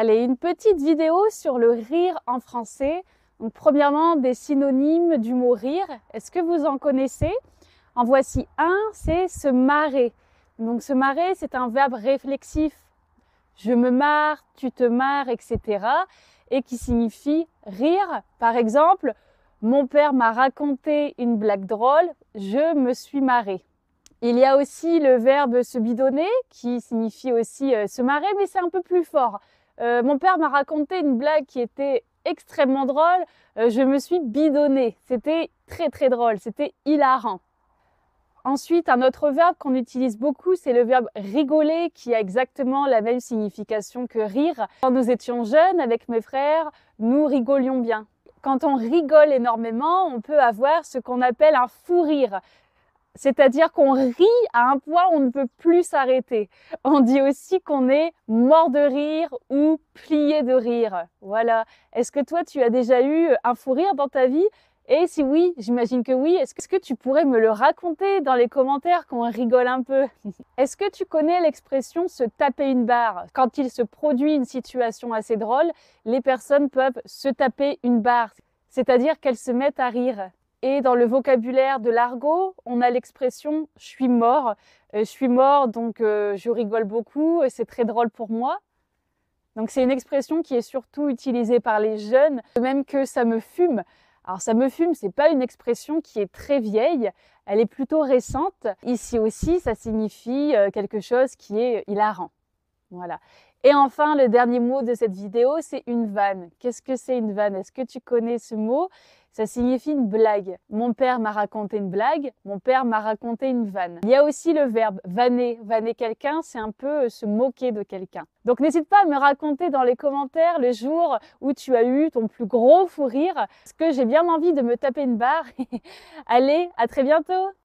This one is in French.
Allez, une petite vidéo sur le rire en français. Donc, premièrement, des synonymes du mot rire. Est-ce que vous en connaissez? En voici un, c'est se marrer. Donc, se marrer, c'est un verbe réflexif. Je me marre, tu te marres, etc. Et qui signifie rire. Par exemple, mon père m'a raconté une blague drôle, je me suis marré. Il y a aussi le verbe se bidonner qui signifie aussi se marrer, mais c'est un peu plus fort. Mon père m'a raconté une blague qui était extrêmement drôle, je me suis bidonnée. C'était très très drôle, c'était hilarant. Ensuite, un autre verbe qu'on utilise beaucoup, c'est le verbe rigoler qui a exactement la même signification que rire. Quand nous étions jeunes avec mes frères, nous rigolions bien. Quand on rigole énormément, on peut avoir ce qu'on appelle un fou rire. C'est-à-dire qu'on rit à un point où on ne peut plus s'arrêter. On dit aussi qu'on est mort de rire ou plié de rire. Voilà. Est-ce que toi, tu as déjà eu un fou rire dans ta vie? Et si oui, j'imagine que oui, est-ce que tu pourrais me le raconter dans les commentaires qu'on rigole un peu? Est-ce que tu connais l'expression se taper une barre? Quand il se produit une situation assez drôle, les personnes peuvent se taper une barre, c'est-à-dire qu'elles se mettent à rire. Et dans le vocabulaire de l'argot, on a l'expression « je suis mort ». Je suis mort, donc je rigole beaucoup, c'est très drôle pour moi. Donc c'est une expression qui est surtout utilisée par les jeunes, de même que « ça me fume ». Alors ça me fume, c'est pas une expression qui est très vieille, elle est plutôt récente. Ici aussi, ça signifie quelque chose qui est hilarant. Voilà. Et enfin, le dernier mot de cette vidéo, c'est une vanne. Qu'est-ce que c'est une vanne? Est-ce que tu connais ce mot? Ça signifie une blague. Mon père m'a raconté une blague, mon père m'a raconté une vanne. Il y a aussi le verbe vanner. Vanner quelqu'un, c'est un peu se moquer de quelqu'un. Donc n'hésite pas à me raconter dans les commentaires le jour où tu as eu ton plus gros fou rire, parce que j'ai bien envie de me taper une barre. Allez, à très bientôt!